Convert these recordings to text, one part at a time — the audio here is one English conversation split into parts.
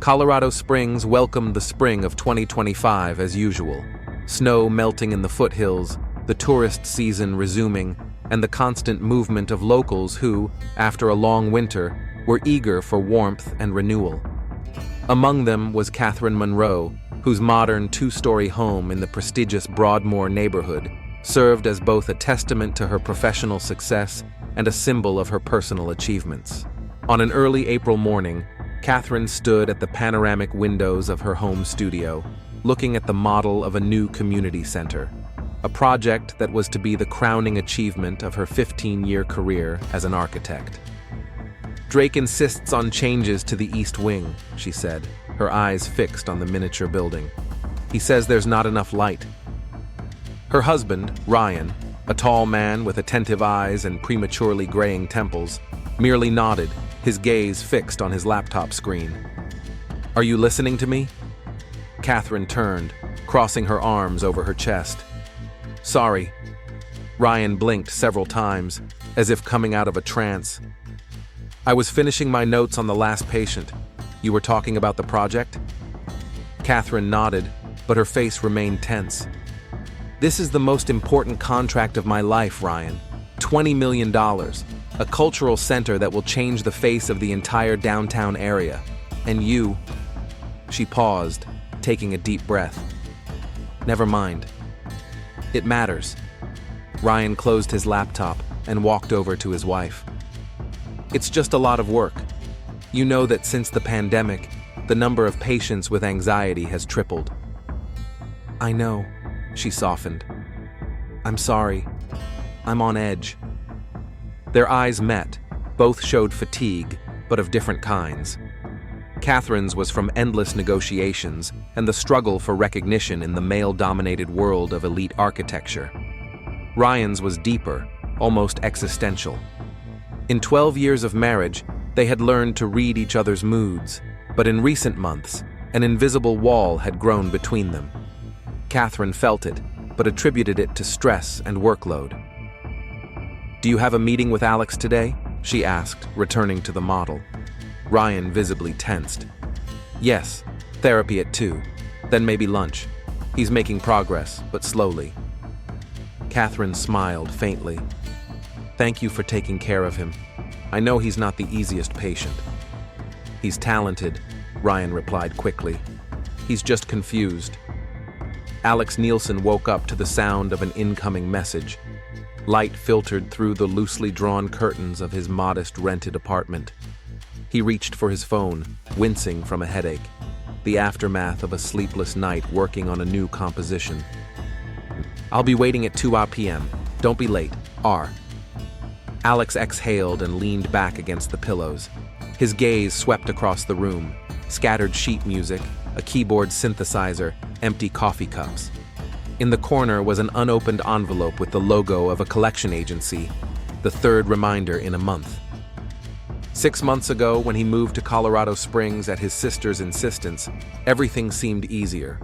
Colorado Springs welcomed the spring of 2025 as usual. Snow melting in the foothills, the tourist season resuming, and the constant movement of locals who, after a long winter, were eager for warmth and renewal. Among them was Catherine Monroe, whose modern two-story home in the prestigious Broadmoor neighborhood served as both a testament to her professional success and a symbol of her personal achievements. On an early April morning, Catherine stood at the panoramic windows of her home studio, looking at the model of a new community center, a project that was to be the crowning achievement of her 15-year career as an architect. "Drake insists on changes to the East Wing," she said, her eyes fixed on the miniature building. "He says there's not enough light." Her husband, Ryan, a tall man with attentive eyes and prematurely graying temples, merely nodded, his gaze fixed on his laptop screen. "Are you listening to me?" Catherine turned, crossing her arms over her chest. "Sorry." Ryan blinked several times, as if coming out of a trance. "I was finishing my notes on the last patient. You were talking about the project?" Catherine nodded, but her face remained tense. "This is the most important contract of my life, Ryan. $20 million, a cultural center that will change the face of the entire downtown area. And you..." She paused, taking a deep breath. "Never mind. It matters." Ryan closed his laptop and walked over to his wife. "It's just a lot of work. You know that since the pandemic, the number of patients with anxiety has tripled." "I know," she softened. "I'm sorry. I'm on edge." Their eyes met. Both showed fatigue, but of different kinds. Catherine's was from endless negotiations and the struggle for recognition in the male-dominated world of elite architecture. Ryan's was deeper, almost existential. In 12 years of marriage, they had learned to read each other's moods, but in recent months, an invisible wall had grown between them. Catherine felt it, but attributed it to stress and workload. "Do you have a meeting with Alex today?" she asked, returning to the model. Ryan visibly tensed. "Yes, therapy at 2, then maybe lunch. He's making progress, but slowly." Catherine smiled faintly. "Thank you for taking care of him. I know he's not the easiest patient." "He's talented," Ryan replied quickly. "He's just confused." Alex Nielsen woke up to the sound of an incoming message. Light filtered through the loosely drawn curtains of his modest rented apartment. He reached for his phone, wincing from a headache, the aftermath of a sleepless night working on a new composition. "I'll be waiting at 2 p.m. Don't be late. R." Alex exhaled and leaned back against the pillows. His gaze swept across the room, scattered sheet music, a keyboard synthesizer, empty coffee cups. In the corner was an unopened envelope with the logo of a collection agency, the third reminder in a month. 6 months ago, when he moved to Colorado Springs at his sister's insistence, everything seemed easier.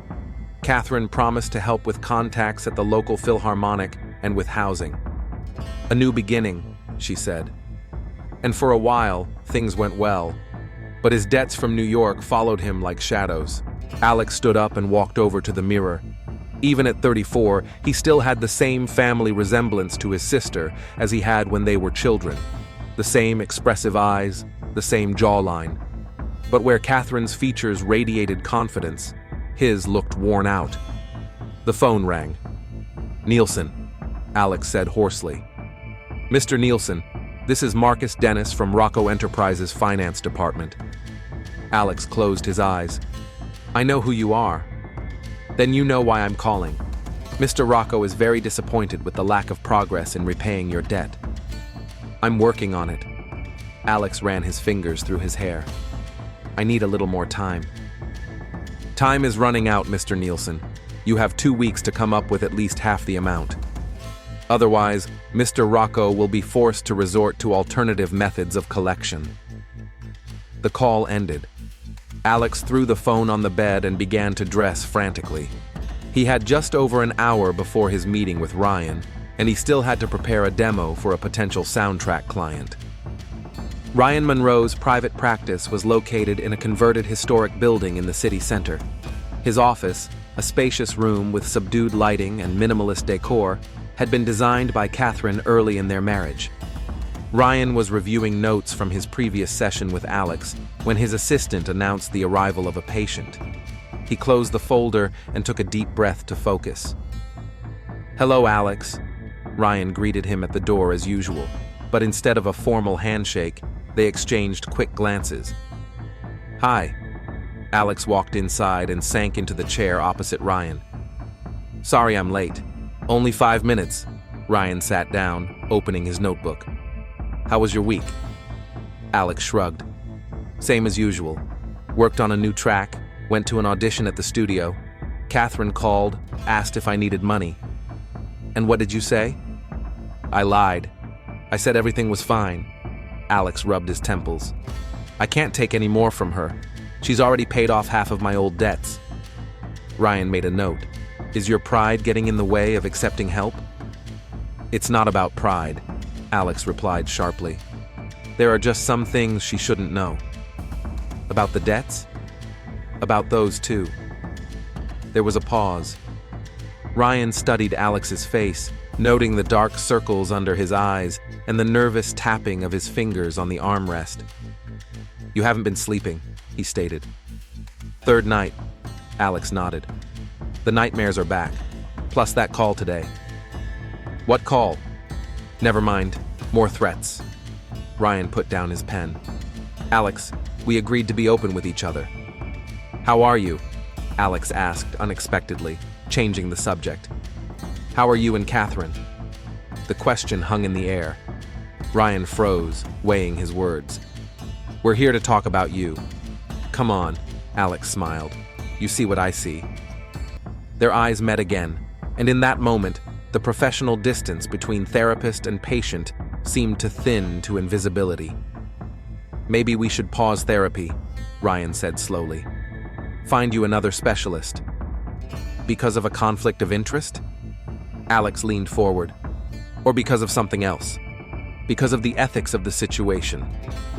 Catherine promised to help with contacts at the local Philharmonic and with housing. "A new beginning," she said. And for a while, things went well. But his debts from New York followed him like shadows. Alex stood up and walked over to the mirror. Even at 34, he still had the same family resemblance to his sister as he had when they were children. The same expressive eyes, the same jawline. But where Catherine's features radiated confidence, his looked worn out. The phone rang. "Nielsen," Alex said hoarsely. "Mr. Nielsen, this is Marcus Dennis from Rocco Enterprises' finance department." Alex closed his eyes. "I know who you are." "Then you know why I'm calling. Mr. Rocco is very disappointed with the lack of progress in repaying your debt." "I'm working on it." Alex ran his fingers through his hair. "I need a little more time." "Time is running out, Mr. Nielsen. You have 2 weeks to come up with at least half the amount. Otherwise, Mr. Rocco will be forced to resort to alternative methods of collection." The call ended. Alex threw the phone on the bed and began to dress frantically. He had just over an hour before his meeting with Ryan, and he still had to prepare a demo for a potential soundtrack client. Ryan Monroe's private practice was located in a converted historic building in the city center. His office, a spacious room with subdued lighting and minimalist decor, had been designed by Catherine early in their marriage. Ryan was reviewing notes from his previous session with Alex when his assistant announced the arrival of a patient. He closed the folder and took a deep breath to focus. "Hello, Alex." Ryan greeted him at the door as usual, but instead of a formal handshake, they exchanged quick glances. "Hi." Alex walked inside and sank into the chair opposite Ryan. "Sorry I'm late. Only 5 minutes." Ryan sat down, opening his notebook. "How was your week?" Alex shrugged. "Same as usual. Worked on a new track, went to an audition at the studio. Catherine called, asked if I needed money." "And what did you say?" "I lied. I said everything was fine." Alex rubbed his temples. "I can't take any more from her. She's already paid off half of my old debts." Ryan made a note. "Is your pride getting in the way of accepting help?" "It's not about pride," Alex replied sharply. "There are just some things she shouldn't know." "About the debts?" "About those too." There was a pause. Ryan studied Alex's face, noting the dark circles under his eyes and the nervous tapping of his fingers on the armrest. "You haven't been sleeping," he stated. "Third night," Alex nodded. "The nightmares are back, plus that call today." "What call?" "Never mind, more threats." Ryan put down his pen. "Alex, we agreed to be open with each other." "How are you?" Alex asked unexpectedly, changing the subject. "How are you and Catherine?" The question hung in the air. Ryan froze, weighing his words. "We're here to talk about you." "Come on," Alex smiled. "You see what I see." Their eyes met again, and in that moment, the professional distance between therapist and patient seemed to thin to invisibility. "Maybe we should pause therapy," Ryan said slowly. "Find you another specialist." "Because of a conflict of interest?" Alex leaned forward. "Or because of something else?" "Because of the ethics of the situation,"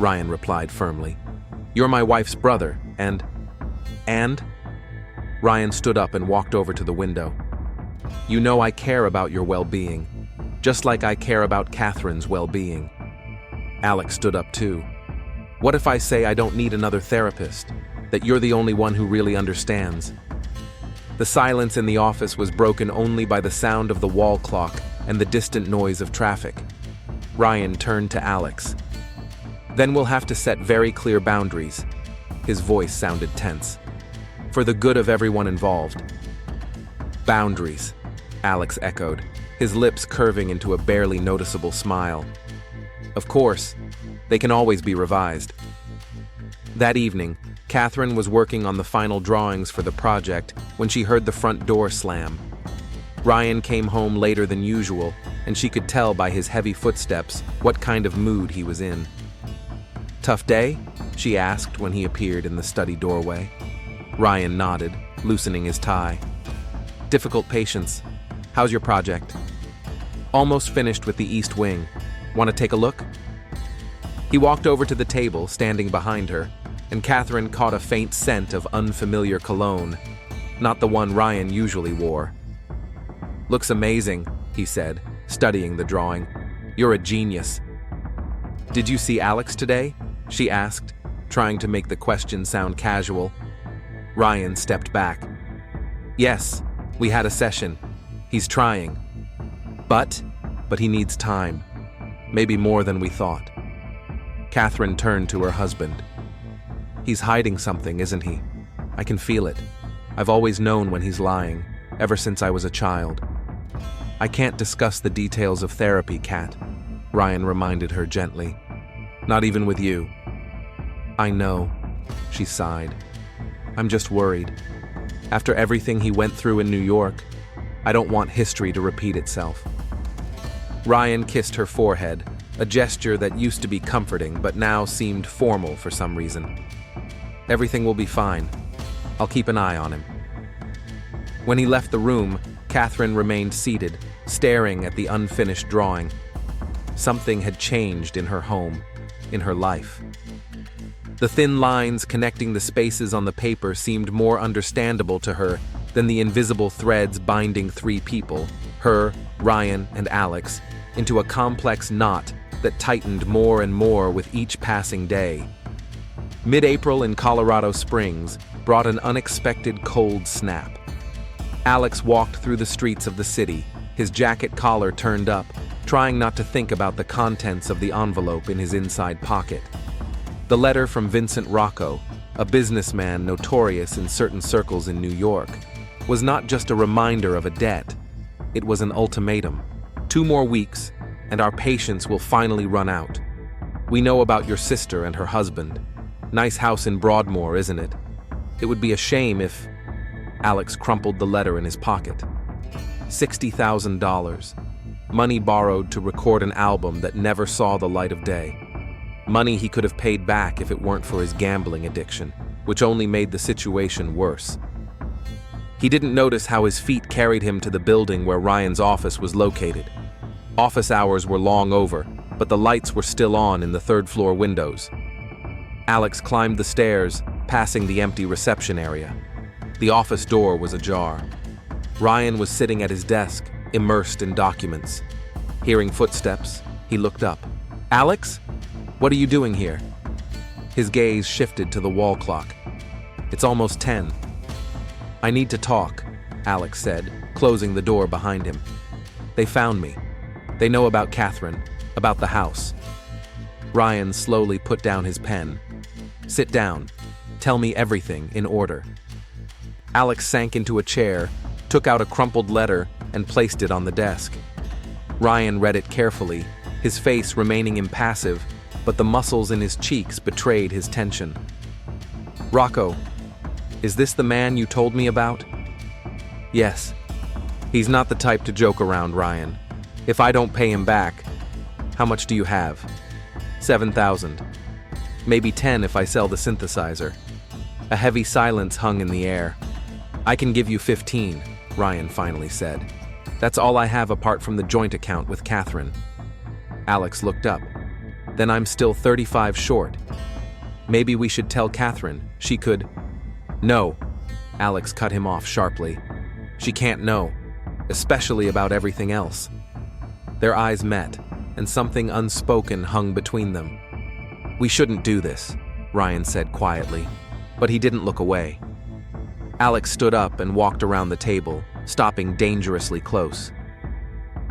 Ryan replied firmly. "You're my wife's brother, and..." "And?" Ryan stood up and walked over to the window. "You know I care about your well-being, just like I care about Catherine's well-being." Alex stood up too. "What if I say I don't need another therapist, that you're the only one who really understands?" The silence in the office was broken only by the sound of the wall clock and the distant noise of traffic. Ryan turned to Alex. "Then we'll have to set very clear boundaries." His voice sounded tense. "For the good of everyone involved." "Boundaries," Alex echoed, his lips curving into a barely noticeable smile. "Of course, they can always be revised." That evening, Catherine was working on the final drawings for the project when she heard the front door slam. Ryan came home later than usual, and she could tell by his heavy footsteps what kind of mood he was in. "Tough day?" she asked when he appeared in the study doorway. Ryan nodded, loosening his tie. "Difficult patients. How's your project?" "Almost finished with the East Wing. Want to take a look?" He walked over to the table, standing behind her, and Catherine caught a faint scent of unfamiliar cologne, not the one Ryan usually wore. "Looks amazing," he said, studying the drawing. "You're a genius." "Did you see Alex today?" she asked, trying to make the question sound casual. Ryan stepped back. "Yes, we had a session. He's trying. But he needs time. Maybe more than we thought." Catherine turned to her husband. "He's hiding something, isn't he? I can feel it. I've always known when he's lying, ever since I was a child." "I can't discuss the details of therapy, Kat," Ryan reminded her gently. "Not even with you." "I know," she sighed. "I'm just worried. After everything he went through in New York, I don't want history to repeat itself." Ryan kissed her forehead, a gesture that used to be comforting but now seemed formal for some reason. "Everything will be fine. I'll keep an eye on him." When he left the room, Catherine remained seated, staring at the unfinished drawing. Something had changed in her home. in her life. The thin lines connecting the spaces on the paper seemed more understandable to her than the invisible threads binding three people, her, Ryan, and Alex, into a complex knot that tightened more and more with each passing day. Mid-April in Colorado Springs brought an unexpected cold snap. Alex walked through the streets of the city, his jacket collar turned up, trying not to think about the contents of the envelope in his inside pocket. The letter from Vincent Rocco, a businessman notorious in certain circles in New York, was not just a reminder of a debt. It was an ultimatum. 2 more weeks, and our patience will finally run out. We know about your sister and her husband. Nice house in Broadmoor, isn't it? It would be a shame if... Alex crumpled the letter in his pocket. $60,000. Money borrowed to record an album that never saw the light of day. Money he could have paid back if it weren't for his gambling addiction, which only made the situation worse. He didn't notice how his feet carried him to the building where Ryan's office was located. Office hours were long over, but the lights were still on in the third-floor windows. Alex climbed the stairs, passing the empty reception area. The office door was ajar. Ryan was sitting at his desk, immersed in documents. Hearing footsteps, he looked up. "Alex? What are you doing here?" His gaze shifted to the wall clock. "It's almost 10. "I need to talk," Alex said, closing the door behind him. "They found me. They know about Catherine, about the house." Ryan slowly put down his pen. "Sit down. Tell me everything in order." Alex sank into a chair, took out a crumpled letter, and placed it on the desk. Ryan read it carefully, his face remaining impassive, but the muscles in his cheeks betrayed his tension. "Rocco, is this the man you told me about?" "Yes. He's not the type to joke around, Ryan. If I don't pay him back..." "How much do you have?" "7,000. Maybe 10 if I sell the synthesizer." A heavy silence hung in the air. "I can give you 15, Ryan finally said. "That's all I have apart from the joint account with Catherine." Alex looked up. "Then I'm still 35 short. Maybe we should tell Catherine. She could..." "No," Alex cut him off sharply. "She can't know, especially about everything else." Their eyes met, and something unspoken hung between them. "We shouldn't do this," Ryan said quietly, but he didn't look away. Alex stood up and walked around the table, stopping dangerously close.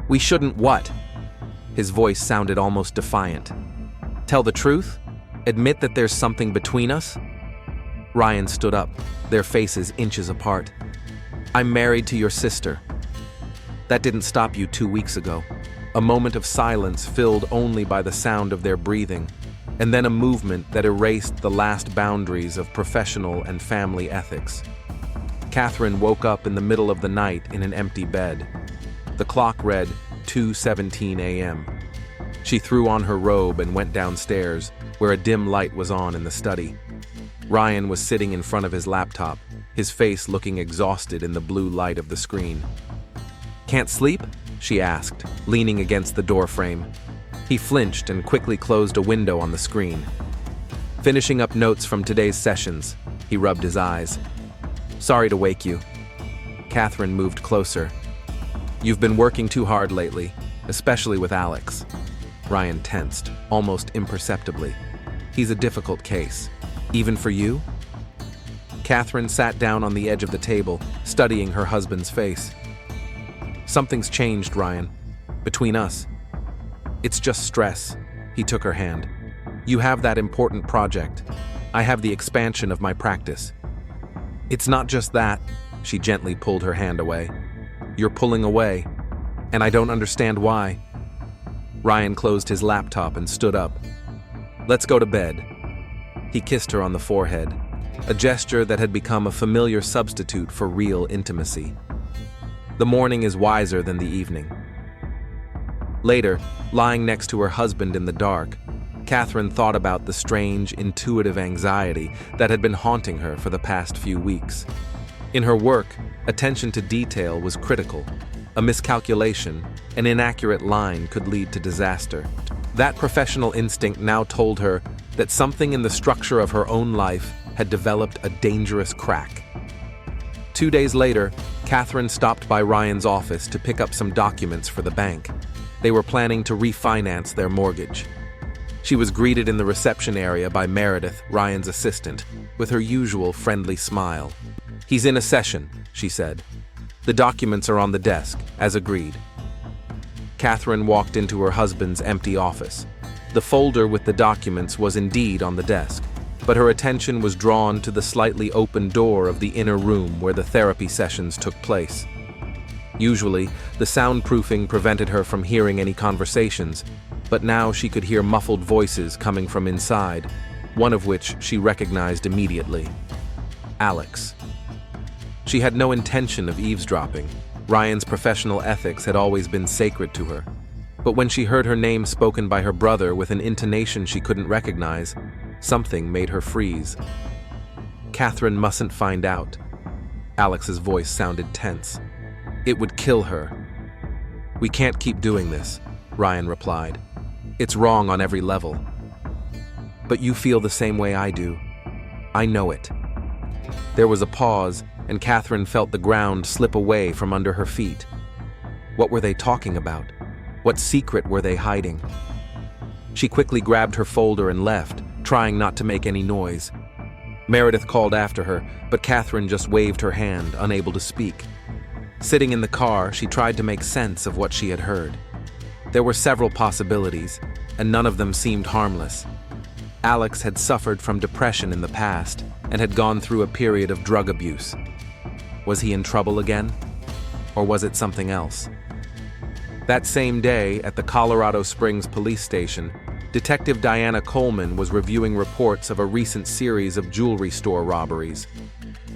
"We shouldn't what?" His voice sounded almost defiant. "Tell the truth? Admit that there's something between us?" Ryan stood up, their faces inches apart. "I'm married to your sister." "That didn't stop you 2 weeks ago." A moment of silence filled only by the sound of their breathing, and then a movement that erased the last boundaries of professional and family ethics. Catherine woke up in the middle of the night in an empty bed. The clock read 2:17 a.m. She threw on her robe and went downstairs, where a dim light was on in the study. Ryan was sitting in front of his laptop, his face looking exhausted in the blue light of the screen. "Can't sleep?" she asked, leaning against the doorframe. He flinched and quickly closed a window on the screen. "Finishing up notes from today's sessions," he rubbed his eyes. "Sorry to wake you." Catherine moved closer. "You've been working too hard lately, especially with Alex." Ryan tensed, almost imperceptibly. "He's a difficult case. Even for you?" Catherine sat down on the edge of the table, studying her husband's face. "Something's changed, Ryan. Between us. It's just stress." He took her hand. "You have that important project. I have the expansion of my practice." "It's not just that." She gently pulled her hand away. "You're pulling away, and I don't understand why." Ryan closed his laptop and stood up. "Let's go to bed." He kissed her on the forehead, a gesture that had become a familiar substitute for real intimacy. The morning is wiser than the evening. Later, lying next to her husband in the dark, Catherine thought about the strange, intuitive anxiety that had been haunting her for the past few weeks. In her work, attention to detail was critical. A miscalculation, an inaccurate line could lead to disaster. That professional instinct now told her that something in the structure of her own life had developed a dangerous crack. 2 days later, Catherine stopped by Ryan's office to pick up some documents for the bank. They were planning to refinance their mortgage. She was greeted in the reception area by Meredith, Ryan's assistant, with her usual friendly smile. "He's in a session," she said. "The documents are on the desk, as agreed." Catherine walked into her husband's empty office. The folder with the documents was indeed on the desk, but her attention was drawn to the slightly open door of the inner room where the therapy sessions took place. Usually, the soundproofing prevented her from hearing any conversations, but now she could hear muffled voices coming from inside, one of which she recognized immediately. Alex. She had no intention of eavesdropping. Ryan's professional ethics had always been sacred to her. But when she heard her name spoken by her brother with an intonation she couldn't recognize, something made her freeze. Catherine mustn't find out. Alex's voice sounded tense. It would kill her. "We can't keep doing this," Ryan replied. "It's wrong on every level." "But you feel the same way I do. I know it." There was a pause, and Catherine felt the ground slip away from under her feet. What were they talking about? What secret were they hiding? She quickly grabbed her folder and left, trying not to make any noise. Meredith called after her, but Catherine just waved her hand, unable to speak. Sitting in the car, she tried to make sense of what she had heard. There were several possibilities, and none of them seemed harmless. Alex had suffered from depression in the past and had gone through a period of drug abuse. Was he in trouble again? Or was it something else? That same day, at the Colorado Springs police station, Detective Diana Coleman was reviewing reports of a recent series of jewelry store robberies.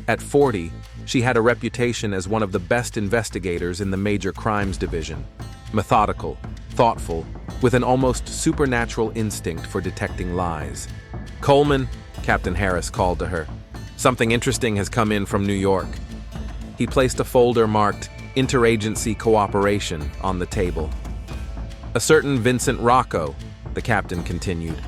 At 40, she had a reputation as one of the best investigators in the Major Crimes Division. Methodical, thoughtful, with an almost supernatural instinct for detecting lies. "Coleman," Captain Harris called to her. "Something interesting has come in from New York." He placed a folder marked Interagency Cooperation on the table. "A certain Vincent Rocco," the captain continued,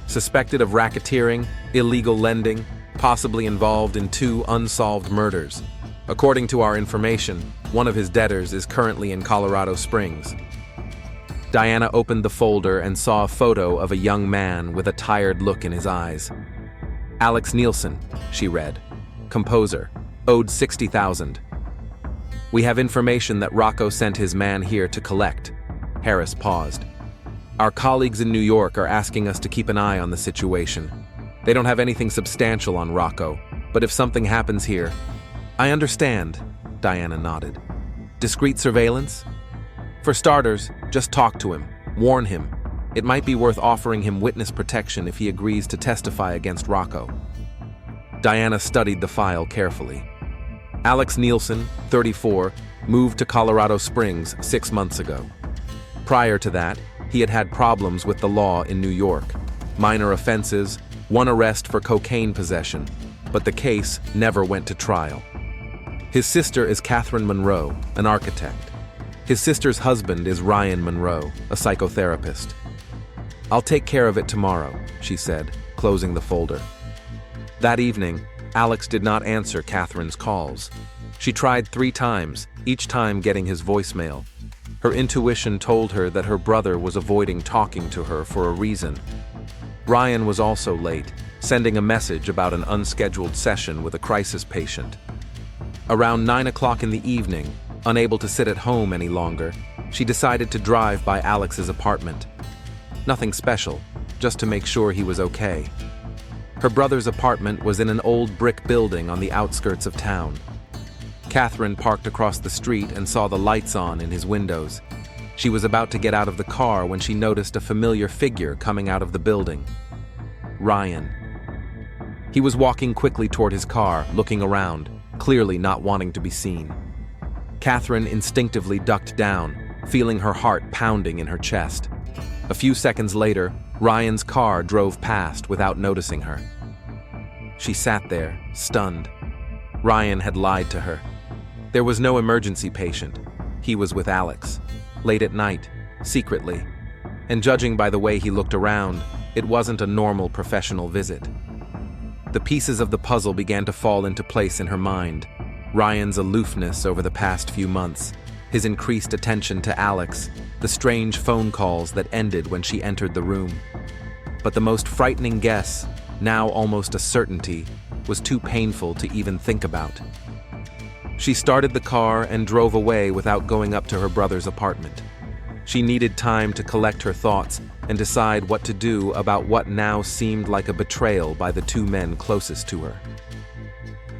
"suspected of racketeering, illegal lending, possibly involved in 2 unsolved murders. According to our information, one of his debtors is currently in Colorado Springs." Diana opened the folder and saw a photo of a young man with a tired look in his eyes. "Alex Nielsen," she read. "Composer. Owed $60,000. We have information that Rocco sent his man here to collect." Harris paused. "Our colleagues in New York are asking us to keep an eye on the situation. They don't have anything substantial on Rocco, but if something happens here..." "I understand," Diana nodded. "Discreet surveillance?" "For starters, just talk to him, warn him. It might be worth offering him witness protection if he agrees to testify against Rocco." Diana studied the file carefully. Alex Nielsen, 34, moved to Colorado Springs 6 months ago. Prior to that, he had had problems with the law in New York. Minor offenses, 1 arrest for cocaine possession, but the case never went to trial. His sister is Catherine Monroe, an architect. His sister's husband is Ryan Monroe, a psychotherapist. "I'll take care of it tomorrow," she said, closing the folder. That evening, Alex did not answer Catherine's calls. She tried 3 times, each time getting his voicemail. Her intuition told her that her brother was avoiding talking to her for a reason. Ryan was also late, sending a message about an unscheduled session with a crisis patient. Around 9 o'clock in the evening, unable to sit at home any longer, she decided to drive by Alex's apartment. Nothing special, just to make sure he was okay. Her brother's apartment was in an old brick building on the outskirts of town. Catherine parked across the street and saw the lights on in his windows. She was about to get out of the car when she noticed a familiar figure coming out of the building. Ryan. He was walking quickly toward his car, looking around, clearly not wanting to be seen. Catherine instinctively ducked down, feeling her heart pounding in her chest. A few seconds later, Ryan's car drove past without noticing her. She sat there, stunned. Ryan had lied to her. There was no emergency patient. He was with Alex. Late at night, secretly. and judging by the way he looked around, it wasn't a normal professional visit. The pieces of the puzzle began to fall into place in her mind. Ryan's aloofness over the past few months, his increased attention to Alex, the strange phone calls that ended when she entered the room. But the most frightening guess, now almost a certainty, was too painful to even think about. She started the car and drove away without going up to her brother's apartment. She needed time to collect her thoughts and decide what to do about what now seemed like a betrayal by the two men closest to her.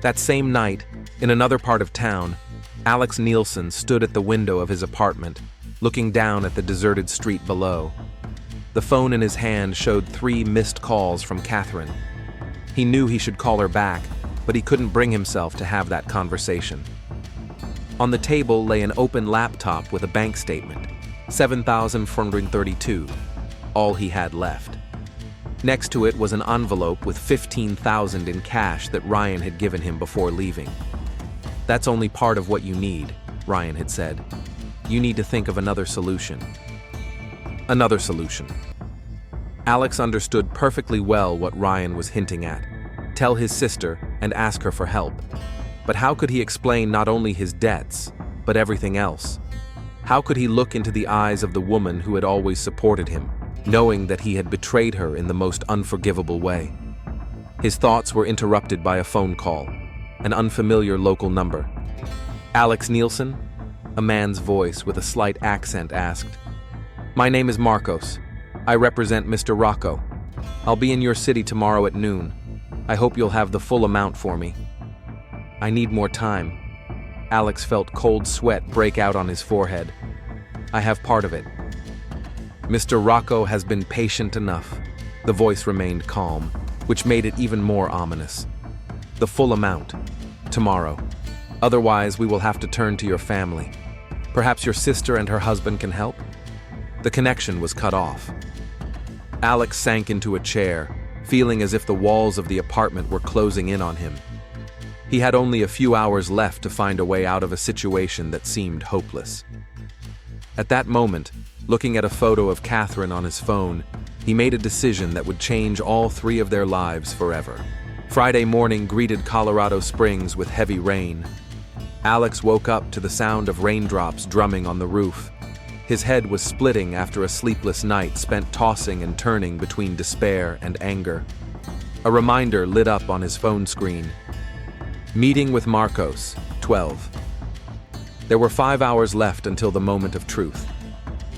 That same night, in another part of town, Alex Nielsen stood at the window of his apartment, looking down at the deserted street below. The phone in his hand showed 3 missed calls from Catherine. He knew he should call her back, but he couldn't bring himself to have that conversation. On the table lay an open laptop with a bank statement, $7,432, all he had left. Next to it was an envelope with $15,000 in cash that Ryan had given him before leaving. "That's only part of what you need," Ryan had said. "You need to think of another solution." Another solution. Alex understood perfectly well what Ryan was hinting at. Tell his sister and ask her for help. But how could he explain not only his debts, but everything else? How could he look into the eyes of the woman who had always supported him, knowing that he had betrayed her in the most unforgivable way? His thoughts were interrupted by a phone call, an unfamiliar local number. "Alex Nielsen?" A man's voice with a slight accent asked. "My name is Marcos. I represent Mr. Rocco. I'll be in your city tomorrow at noon. I hope you'll have the full amount for me." "I need more time." Alex felt cold sweat break out on his forehead. "I have part of it." "Mr. Rocco has been patient enough." The voice remained calm, which made it even more ominous. "The full amount. Tomorrow. Otherwise, we will have to turn to your family. Perhaps your sister and her husband can help?" The connection was cut off. Alex sank into a chair, feeling as if the walls of the apartment were closing in on him. He had only a few hours left to find a way out of a situation that seemed hopeless. At that moment, looking at a photo of Catherine on his phone, he made a decision that would change all 3 of their lives forever. Friday morning greeted Colorado Springs with heavy rain. Alex woke up to the sound of raindrops drumming on the roof. His head was splitting after a sleepless night spent tossing and turning between despair and anger. A reminder lit up on his phone screen. Meeting with Marcos, 12. There were 5 hours left until the moment of truth.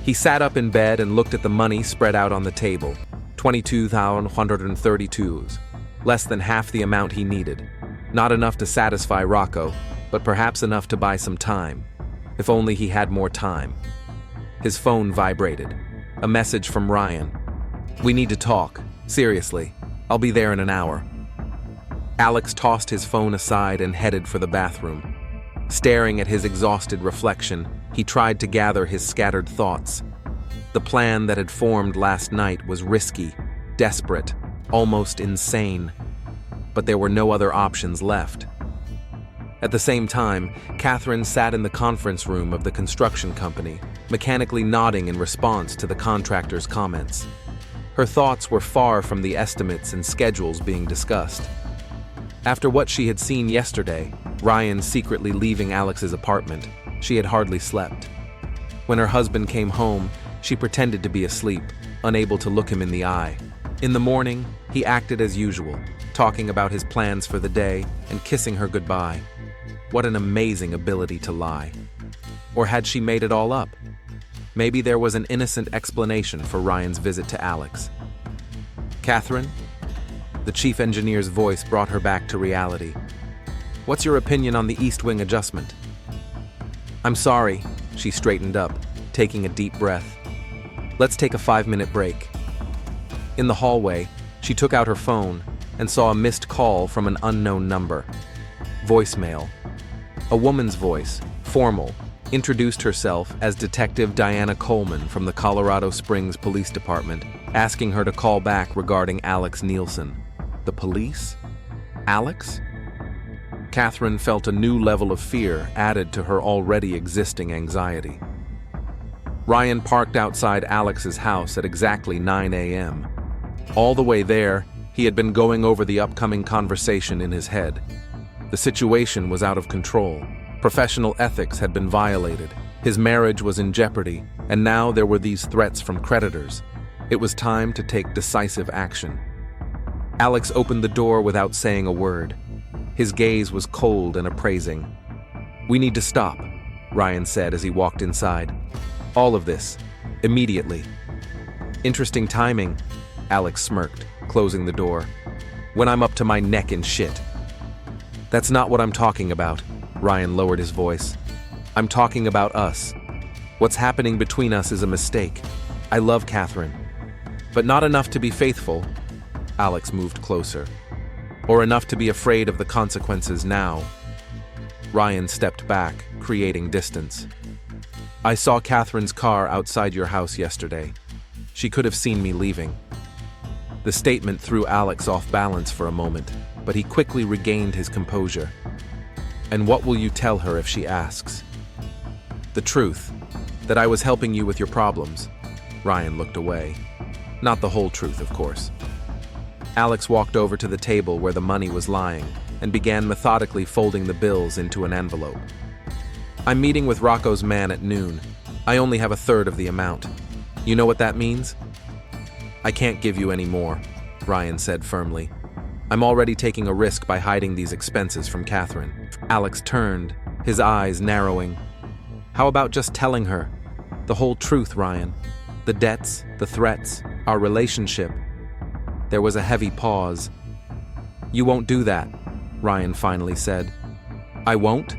He sat up in bed and looked at the money spread out on the table. $22,132, less than half the amount he needed. Not enough to satisfy Rocco, but perhaps enough to buy some time. If only he had more time. His phone vibrated. A message from Ryan. "We need to talk. Seriously. I'll be there in an hour." Alex tossed his phone aside and headed for the bathroom. Staring at his exhausted reflection, he tried to gather his scattered thoughts. The plan that had formed last night was risky, desperate, almost insane. But there were no other options left. At the same time, Catherine sat in the conference room of the construction company, mechanically nodding in response to the contractor's comments. Her thoughts were far from the estimates and schedules being discussed. After what she had seen yesterday, Ryan secretly leaving Alex's apartment, she had hardly slept. When her husband came home, she pretended to be asleep, unable to look him in the eye. In the morning, he acted as usual, talking about his plans for the day and kissing her goodbye. What an amazing ability to lie. Or had she made it all up? Maybe there was an innocent explanation for Ryan's visit to Alex. "Catherine?" The chief engineer's voice brought her back to reality. "What's your opinion on the East Wing adjustment?" "I'm sorry." She straightened up, taking a deep breath. "Let's take a 5-minute break." In the hallway, she took out her phone and saw a missed call from an unknown number. Voicemail. A woman's voice, formal, introduced herself as Detective Diana Coleman from the Colorado Springs Police Department, asking her to call back regarding Alex Nielsen. The police? Alex? Catherine felt a new level of fear added to her already existing anxiety. Ryan parked outside Alex's house at exactly 9 a.m. All the way there, he had been going over the upcoming conversation in his head. The situation was out of control. Professional ethics had been violated. His marriage was in jeopardy, and now there were these threats from creditors. It was time to take decisive action. Alex opened the door without saying a word. His gaze was cold and appraising. "We need to stop," Ryan said as he walked inside. "All of this, immediately." "Interesting timing," Alex smirked, closing the door. "When I'm up to my neck in shit." "That's not what I'm talking about," Ryan lowered his voice. "I'm talking about us. What's happening between us is a mistake. I love Catherine, but not enough to be faithful." Alex moved closer. "Or enough to be afraid of the consequences now." Ryan stepped back, creating distance. "I saw Catherine's car outside your house yesterday. She could have seen me leaving." The statement threw Alex off balance for a moment, but he quickly regained his composure. "And what will you tell her if she asks?" "The truth, that I was helping you with your problems." Ryan looked away. Not the whole truth, of course. Alex walked over to the table where the money was lying and began methodically folding the bills into an envelope. "I'm meeting with Rocco's man at noon. I only have a third of the amount. You know what that means?" "I can't give you any more," Ryan said firmly. "I'm already taking a risk by hiding these expenses from Catherine." Alex turned, his eyes narrowing. "How about just telling her the whole truth, Ryan? The debts, the threats, our relationship." There was a heavy pause. "You won't do that," Ryan finally said. "I won't?"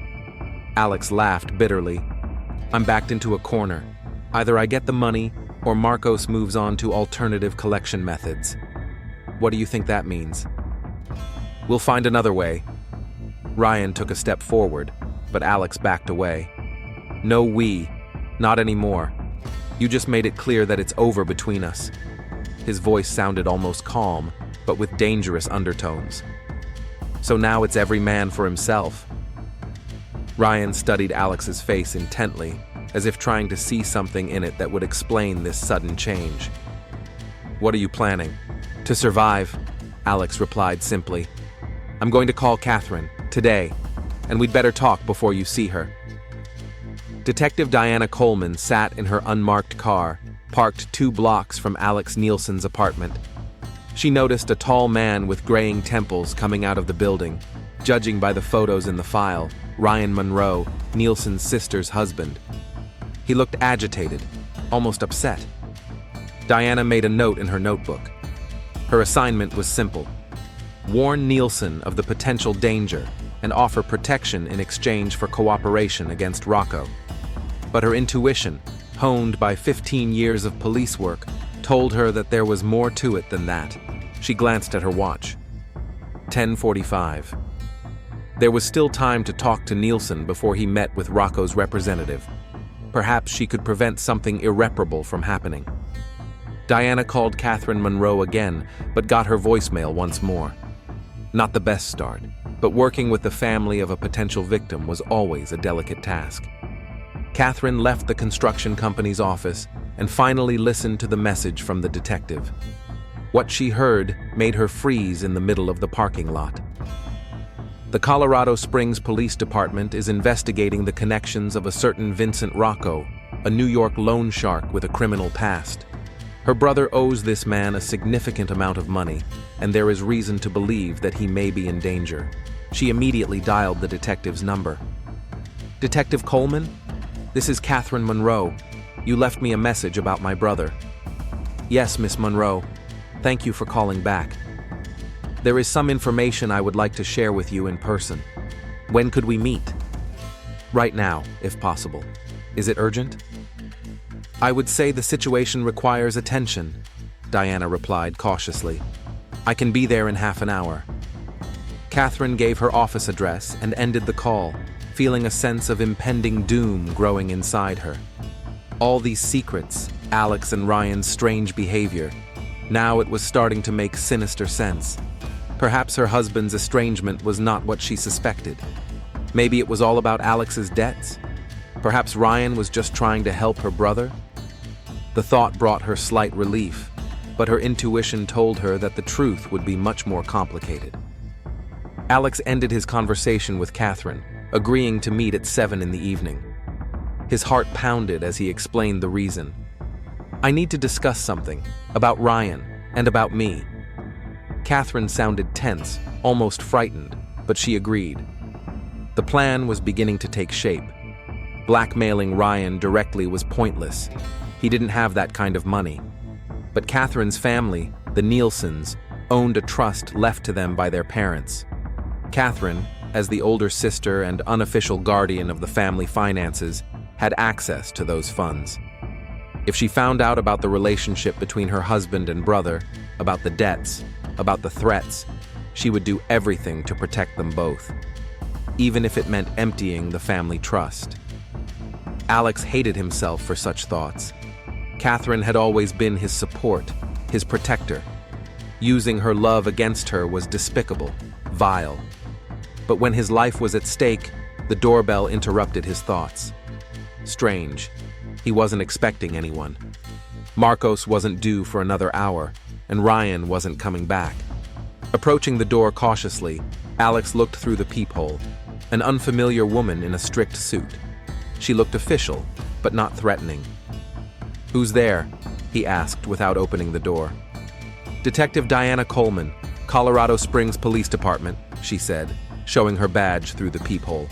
Alex laughed bitterly. "I'm backed into a corner. Either I get the money, or Marcos moves on to alternative collection methods. What do you think that means?" "We'll find another way." Ryan took a step forward, but Alex backed away. "No we, not anymore. You just made it clear that it's over between us." His voice sounded almost calm, but with dangerous undertones. "So now it's every man for himself." Ryan studied Alex's face intently, as if trying to see something in it that would explain this sudden change. "What are you planning?" "To survive," Alex replied simply. "I'm going to call Catherine, today, and we'd better talk before you see her." Detective Diana Coleman sat in her unmarked car, parked 2 blocks from Alex Nielsen's apartment. She noticed a tall man with graying temples coming out of the building. Judging by the photos in the file, Ryan Monroe, Nielsen's sister's husband. He looked agitated, almost upset. Diana made a note in her notebook. Her assignment was simple: warn Nielsen of the potential danger and offer protection in exchange for cooperation against Rocco. But her intuition, honed by 15 years of police work, told her that there was more to it than that. She glanced at her watch. 10:45. There was still time to talk to Nielsen before he met with Rocco's representative. Perhaps she could prevent something irreparable from happening. Diana called Catherine Monroe again, but got her voicemail once more. Not the best start, but working with the family of a potential victim was always a delicate task. Catherine left the construction company's office and finally listened to the message from the detective. What she heard made her freeze in the middle of the parking lot. The Colorado Springs Police Department is investigating the connections of a certain Vincent Rocco, a New York loan shark with a criminal past. Her brother owes this man a significant amount of money, and there is reason to believe that he may be in danger. She immediately dialed the detective's number. "Detective Coleman? This is Catherine Monroe. You left me a message about my brother." "Yes, Miss Monroe. Thank you for calling back. There is some information I would like to share with you in person. When could we meet?" "Right now, if possible. Is it urgent?" "I would say the situation requires attention," Diana replied cautiously. "I can be there in half an hour." Catherine gave her office address and ended the call, feeling a sense of impending doom growing inside her. All these secrets, Alex and Ryan's strange behavior, now it was starting to make sinister sense. Perhaps her husband's estrangement was not what she suspected. Maybe it was all about Alex's debts. Perhaps Ryan was just trying to help her brother. The thought brought her slight relief, but her intuition told her that the truth would be much more complicated. Alex ended his conversation with Catherine, agreeing to meet at 7 in the evening. His heart pounded as he explained the reason. "I need to discuss something, about Ryan, and about me." Catherine sounded tense, almost frightened, but she agreed. The plan was beginning to take shape. Blackmailing Ryan directly was pointless. He didn't have that kind of money. But Catherine's family, the Nielsen's, owned a trust left to them by their parents. Catherine, as the older sister and unofficial guardian of the family finances, had access to those funds. If she found out about the relationship between her husband and brother, about the debts, about the threats, she would do everything to protect them both, even if it meant emptying the family trust. Alex hated himself for such thoughts. Catherine had always been his support, his protector. Using her love against her was despicable, vile. But when his life was at stake, the doorbell interrupted his thoughts. Strange. He wasn't expecting anyone. Marcos wasn't due for another hour, and Ryan wasn't coming back. Approaching the door cautiously, Alex looked through the peephole. An unfamiliar woman in a strict suit. She looked official, but not threatening. "Who's there?" he asked without opening the door. "Detective Diana Coleman, Colorado Springs Police Department," she said, showing her badge through the peephole.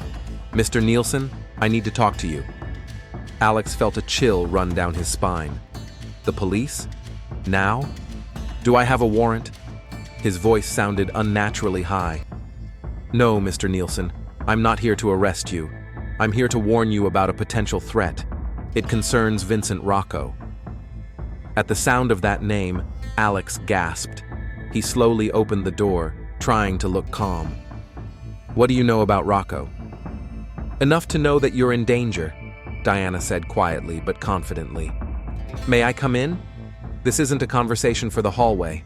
"Mr. Nielsen, I need to talk to you." Alex felt a chill run down his spine. The police? Now? "Do I have a warrant?" His voice sounded unnaturally high. "No, Mr. Nielsen, I'm not here to arrest you. I'm here to warn you about a potential threat. It concerns Vincent Rocco." At the sound of that name, Alex gasped. He slowly opened the door, trying to look calm. "What do you know about Rocco?" "Enough to know that you're in danger," Diana said quietly but confidently. "May I come in? This isn't a conversation for the hallway."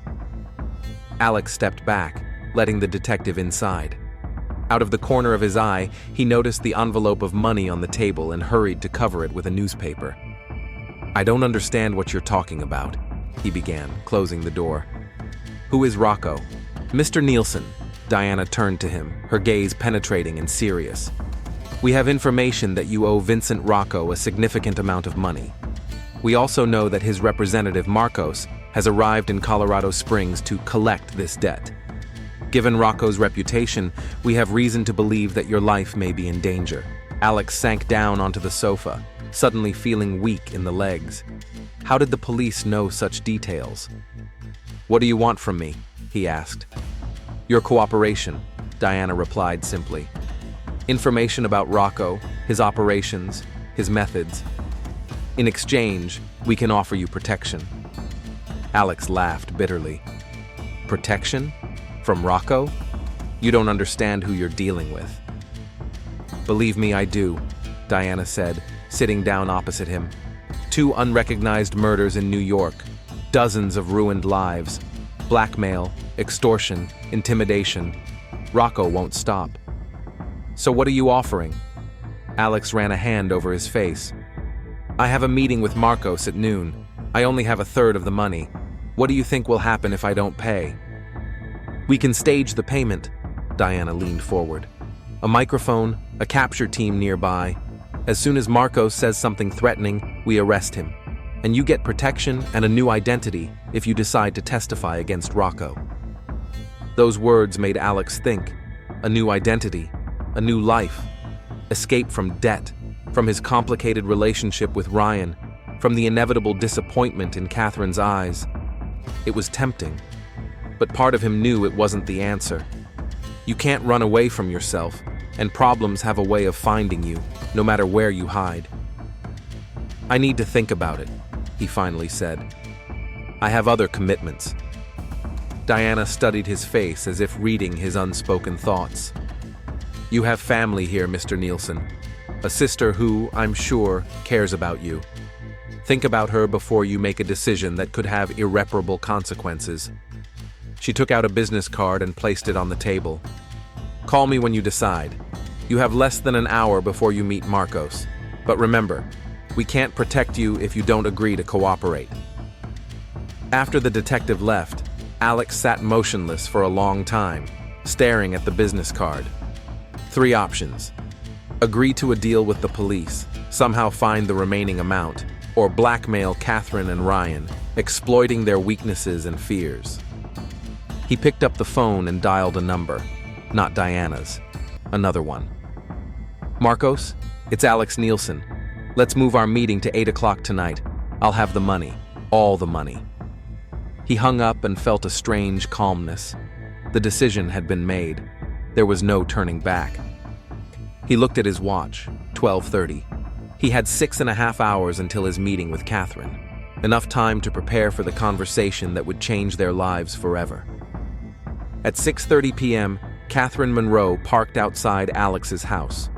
Alex stepped back, letting the detective inside. Out of the corner of his eye, he noticed the envelope of money on the table and hurried to cover it with a newspaper. "I don't understand what you're talking about," he began, closing the door. "Who is Rocco?" "Mr. Nielsen." Diana turned to him, her gaze penetrating and serious. "We have information that you owe Vincent Rocco a significant amount of money. We also know that his representative, Marcos, has arrived in Colorado Springs to collect this debt. Given Rocco's reputation, we have reason to believe that your life may be in danger." Alex sank down onto the sofa, suddenly feeling weak in the legs. How did the police know such details? "What do you want from me?" he asked. "Your cooperation," Diana replied simply. "Information about Rocco, his operations, his methods. In exchange, we can offer you protection." Alex laughed bitterly. "Protection? From Rocco? You don't understand who you're dealing with." "Believe me, I do," Diana said, sitting down opposite him. "2 unrecognized murders in New York, dozens of ruined lives, blackmail, extortion, intimidation. Rocco won't stop." "So what are you offering?" Alex ran a hand over his face. "I have a meeting with Marcos at noon. I only have 1/3 of the money. What do you think will happen if I don't pay?" "We can stage the payment." Diana leaned forward. "A microphone, a capture team nearby. As soon as Marcos says something threatening, we arrest him. And you get protection and a new identity if you decide to testify against Rocco." Those words made Alex think. A new identity, a new life, escape from debt, from his complicated relationship with Ryan, from the inevitable disappointment in Catherine's eyes. It was tempting. But part of him knew it wasn't the answer. You can't run away from yourself, and problems have a way of finding you, no matter where you hide. "I need to think about it," he finally said. "I have other commitments." Diana studied his face as if reading his unspoken thoughts. "You have family here, Mr. Nielsen. A sister who, I'm sure, cares about you. Think about her before you make a decision that could have irreparable consequences." She took out a business card and placed it on the table. "Call me when you decide. You have less than an hour before you meet Marcos. But remember, We can't protect you if you don't agree to cooperate." After the detective left, Alex sat motionless for a long time, staring at the business card. 3 options: agree to a deal with the police, somehow find the remaining amount, or blackmail Catherine and Ryan, exploiting their weaknesses and fears. He picked up the phone and dialed a number, not Diana's, another one. "Marcos, it's Alex Nielsen. Let's move our meeting to 8 o'clock tonight. I'll have the money, all the money." He hung up and felt a strange calmness. The decision had been made. There was no turning back. He looked at his watch, 12:30. He had 6.5 hours until his meeting with Catherine. Enough time to prepare for the conversation that would change their lives forever. At 6:30 p.m., Catherine Monroe parked outside Alex's house.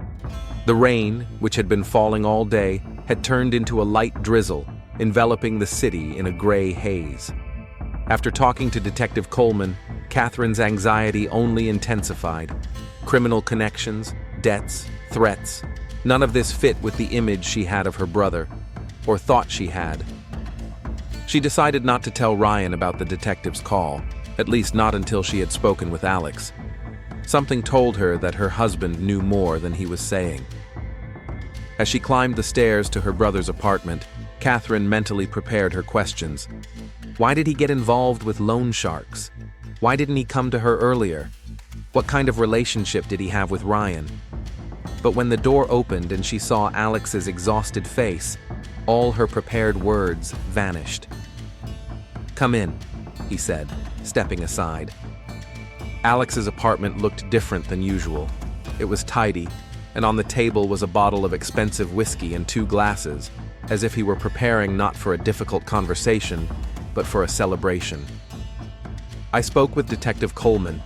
The rain, which had been falling all day, had turned into a light drizzle, enveloping the city in a gray haze. After talking to Detective Coleman, Catherine's anxiety only intensified. Criminal connections, debts, threats, none of this fit with the image she had of her brother, or thought she had. She decided not to tell Ryan about the detective's call, at least not until she had spoken with Alex. Something told her that her husband knew more than he was saying. As she climbed the stairs to her brother's apartment, Catherine mentally prepared her questions. Why did he get involved with loan sharks? Why didn't he come to her earlier? What kind of relationship did he have with Ryan? But when the door opened and she saw Alex's exhausted face, all her prepared words vanished. "Come in," he said, stepping aside. Alex's apartment looked different than usual. It was tidy, and on the table was a bottle of expensive whiskey and 2 glasses, as if he were preparing not for a difficult conversation, but for a celebration. "I spoke with Detective Coleman,"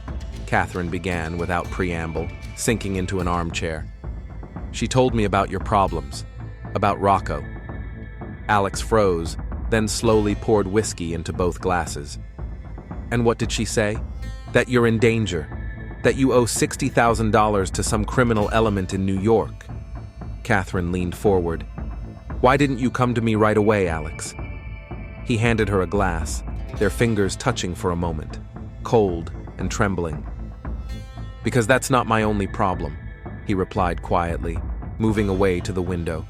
Catherine began without preamble, sinking into an armchair. "She told me about your problems, about Rocco." Alex froze, then slowly poured whiskey into both glasses. "And what did she say?" "That you're in danger, that you owe $60,000 to some criminal element in New York." Catherine leaned forward. "Why didn't you come to me right away, Alex?" He handed her a glass, their fingers touching for a moment, cold and trembling. "Because that's not my only problem," he replied quietly, moving away to the window.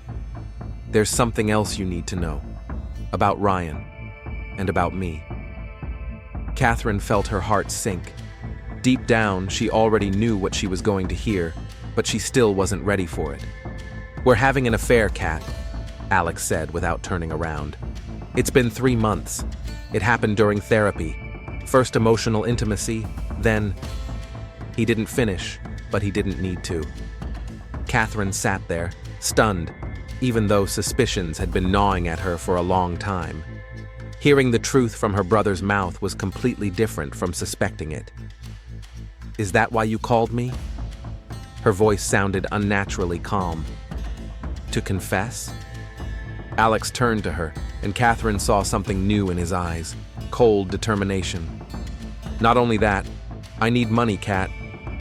"There's something else you need to know, about Ryan, and about me." Catherine felt her heart sink. Deep down, she already knew what she was going to hear, but she still wasn't ready for it. "We're having an affair, Kat," Alex said without turning around. "It's been 3 months. It happened during therapy. First emotional intimacy, then—" He didn't finish, but he didn't need to. Catherine sat there, stunned, even though suspicions had been gnawing at her for a long time. Hearing the truth from her brother's mouth was completely different from suspecting it. "Is that why you called me?" Her voice sounded unnaturally calm. "To confess?" Alex turned to her, and Catherine saw something new in his eyes, cold determination. "Not only that, I need money, Kat.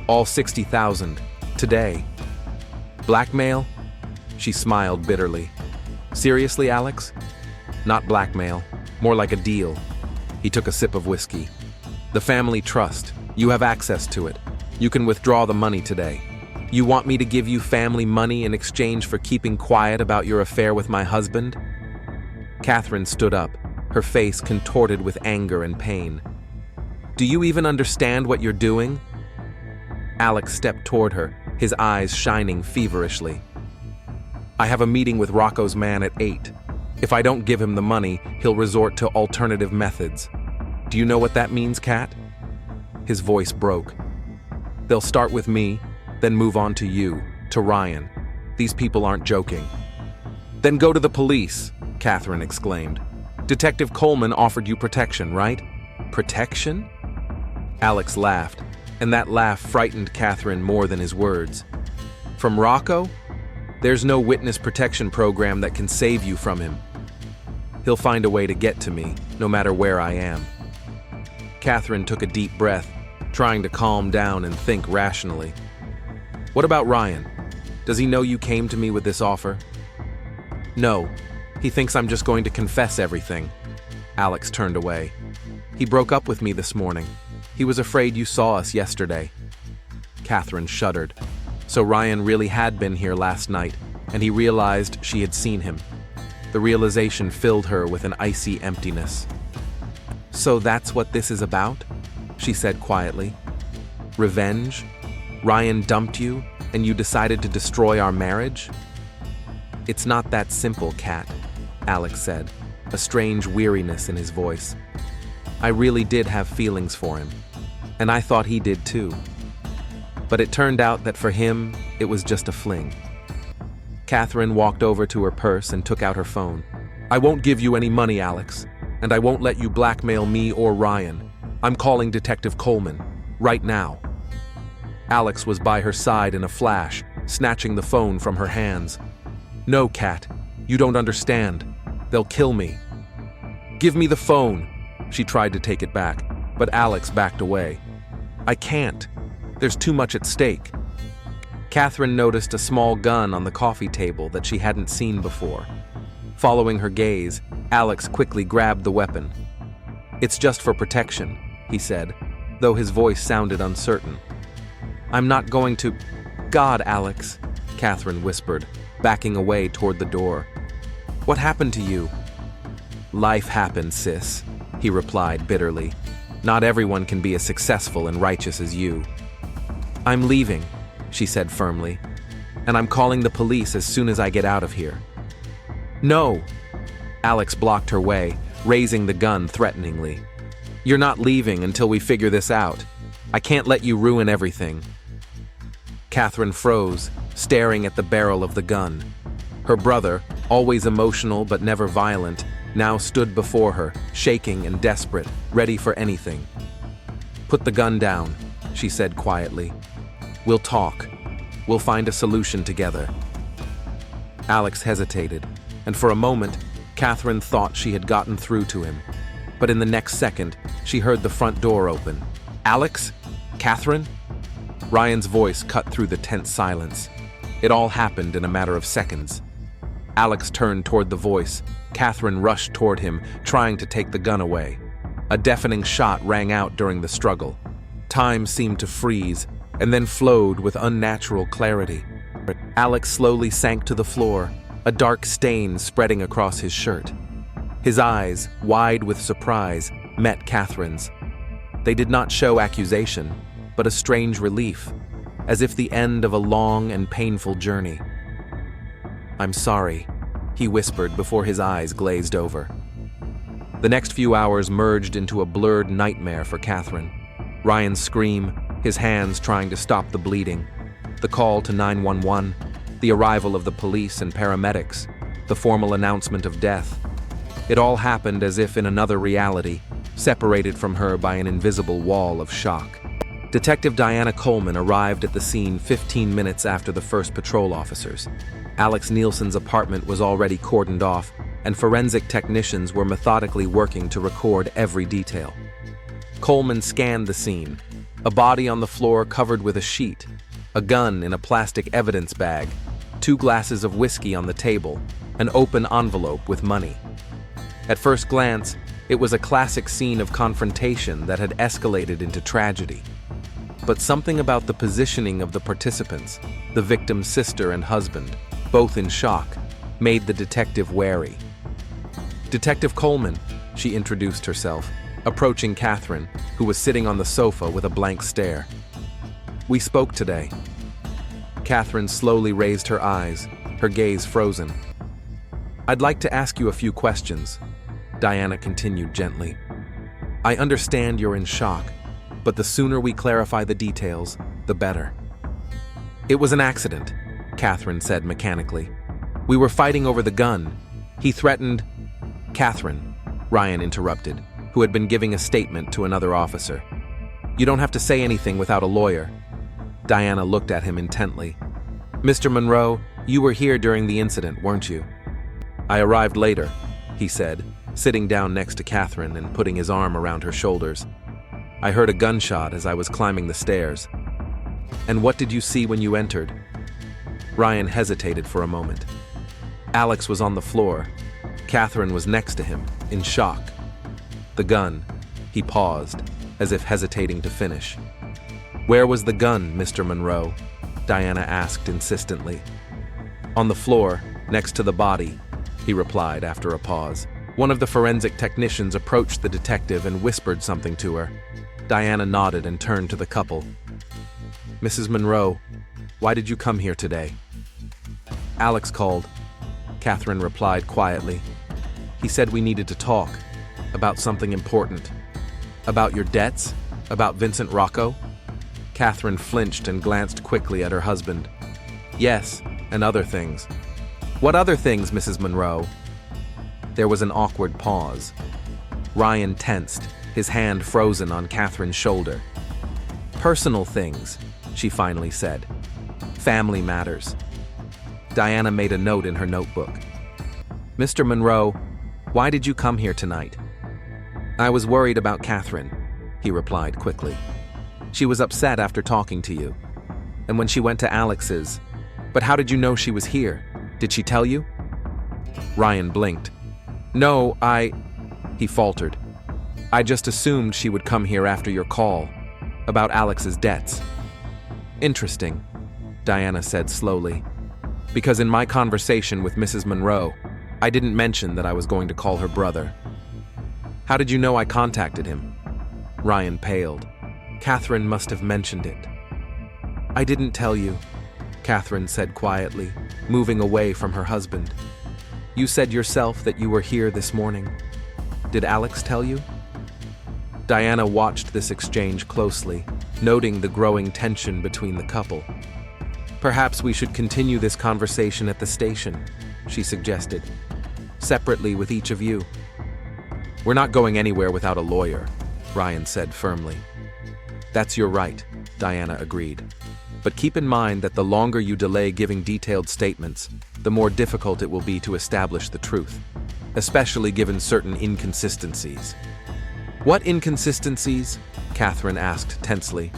All 60,000. Today." "Blackmail?" She smiled bitterly. "Seriously, Alex?" "Not blackmail. More like a deal." He took a sip of whiskey. "The family trust. You have access to it. You can withdraw the money today. You want me to give you family money in exchange for keeping quiet about your affair with my husband?" Catherine stood up, her face contorted with anger and pain. "Do you even understand what you're doing?" Alex stepped toward her, his eyes shining feverishly. "I have a meeting with Rocco's man at 8. If I don't give him the money, he'll resort to alternative methods. Do you know what that means, Kat?" His voice broke. "They'll start with me, then move on to you, to Ryan. These people aren't joking." "Then go to the police," Catherine exclaimed. "Detective Coleman offered you protection, right?" "Protection?" Alex laughed, and that laugh frightened Catherine more than his words. "From Rocco? There's no witness protection program that can save you from him. He'll find a way to get to me, no matter where I am." Catherine took a deep breath, trying to calm down and think rationally. "What about Ryan? Does he know you came to me with this offer?" No, he thinks I'm just going to confess everything. Alex turned away. He broke up with me this morning. He was afraid you saw us yesterday. Catherine shuddered. So Ryan really had been here last night, and he realized she had seen him. The realization filled her with an icy emptiness. So that's what this is about? She said quietly. Revenge? Ryan dumped you, and you decided to destroy our marriage? It's not that simple, Kat, Alex said, a strange weariness in his voice. I really did have feelings for him, and I thought he did too. But it turned out that for him, it was just a fling. Catherine walked over to her purse and took out her phone. I won't give you any money, Alex, and I won't let you blackmail me or Ryan. I'm calling Detective Coleman, right now. Alex was by her side in a flash, snatching the phone from her hands. No, Kat, you don't understand. They'll kill me. Give me the phone. She tried to take it back, but Alex backed away. I can't. There's too much at stake. Catherine noticed a small gun on the coffee table that she hadn't seen before. Following her gaze, Alex quickly grabbed the weapon. It's just for protection, he said, though his voice sounded uncertain. I'm not going to... God, Alex, Catherine whispered, backing away toward the door. What happened to you? Life happened, sis, he replied bitterly. Not everyone can be as successful and righteous as you. I'm leaving, she said firmly, and I'm calling the police as soon as I get out of here. No! Alex blocked her way, raising the gun threateningly. You're not leaving until we figure this out. I can't let you ruin everything. Catherine froze, staring at the barrel of the gun. Her brother, always emotional but never violent, now stood before her, shaking and desperate, ready for anything. Put the gun down, she said quietly. We'll talk. We'll find a solution together. Alex hesitated, and for a moment, Catherine thought she had gotten through to him. But in the next second, she heard the front door open. Alex? Catherine? Ryan's voice cut through the tense silence. It all happened in a matter of seconds. Alex turned toward the voice. Catherine rushed toward him, trying to take the gun away. A deafening shot rang out during the struggle. Time seemed to freeze, and then flowed with unnatural clarity. Alex slowly sank to the floor, a dark stain spreading across his shirt. His eyes, wide with surprise, met Catherine's. They did not show accusation, but a strange relief, as if the end of a long and painful journey. I'm sorry, he whispered before his eyes glazed over. The next few hours merged into a blurred nightmare for Catherine. Ryan's scream, his hands trying to stop the bleeding, the call to 911, the arrival of the police and paramedics, the formal announcement of death. It all happened as if in another reality, separated from her by an invisible wall of shock. Detective Diana Coleman arrived at the scene 15 minutes after the first patrol officers. Alex Nielsen's apartment was already cordoned off, and forensic technicians were methodically working to record every detail. Coleman scanned the scene. A body on the floor covered with a sheet, a gun in a plastic evidence bag, 2 glasses of whiskey on the table, an open envelope with money. At first glance, it was a classic scene of confrontation that had escalated into tragedy. But something about the positioning of the participants, the victim's sister and husband, both in shock, made the detective wary. Detective Coleman, she introduced herself, approaching Catherine, who was sitting on the sofa with a blank stare. We spoke today. Catherine slowly raised her eyes, her gaze frozen. I'd like to ask you a few questions, Diana continued gently. I understand you're in shock, but the sooner we clarify the details, the better. It was an accident, Catherine said mechanically. We were fighting over the gun. He threatened... Catherine, Ryan interrupted, who had been giving a statement to another officer. You don't have to say anything without a lawyer. Diana looked at him intently. Mr. Monroe, you were here during the incident, weren't you? I arrived later, he said, sitting down next to Catherine and putting his arm around her shoulders. I heard a gunshot as I was climbing the stairs. And what did you see when you entered? Ryan hesitated for a moment. Alex was on the floor. Catherine was next to him, in shock. The gun. He paused, as if hesitating to finish. "Where was the gun, Mr. Monroe?" Diana asked insistently. "On the floor, next to the body," he replied after a pause. One of the forensic technicians approached the detective and whispered something to her. Diana nodded and turned to the couple. "Mrs. Monroe, why did you come here today?" "Alex called," Catherine replied quietly. "He said we needed to talk about something important." "About your debts? About Vincent Rocco?" Catherine flinched and glanced quickly at her husband. "Yes, and other things." "What other things, Mrs. Monroe?" There was an awkward pause. Ryan tensed, his hand frozen on Catherine's shoulder. "Personal things," she finally said. "Family matters." Diana made a note in her notebook. "Mr. Monroe, why did you come here tonight?" "I was worried about Catherine," he replied quickly. "She was upset after talking to you. And when she went to Alex's. But how did you know she was here? Did she tell you?" Ryan blinked. "No, he faltered. "I just assumed she would come here after your call, about Alex's debts." "Interesting," Diana said slowly. "Because in my conversation with Mrs. Monroe, I didn't mention that I was going to call her brother." "How did you know I contacted him?" Ryan paled. "Catherine must have mentioned it." "I didn't tell you," Catherine said quietly, moving away from her husband. "You said yourself that you were here this morning. Did Alex tell you?" Diana watched this exchange closely, noting the growing tension between the couple. "Perhaps we should continue this conversation at the station," she suggested, "separately with each of you." "We're not going anywhere without a lawyer," Ryan said firmly. "That's your right," Diana agreed. "But keep in mind that the longer you delay giving detailed statements, the more difficult it will be to establish the truth, especially given certain inconsistencies." "What inconsistencies?" Catherine asked tensely.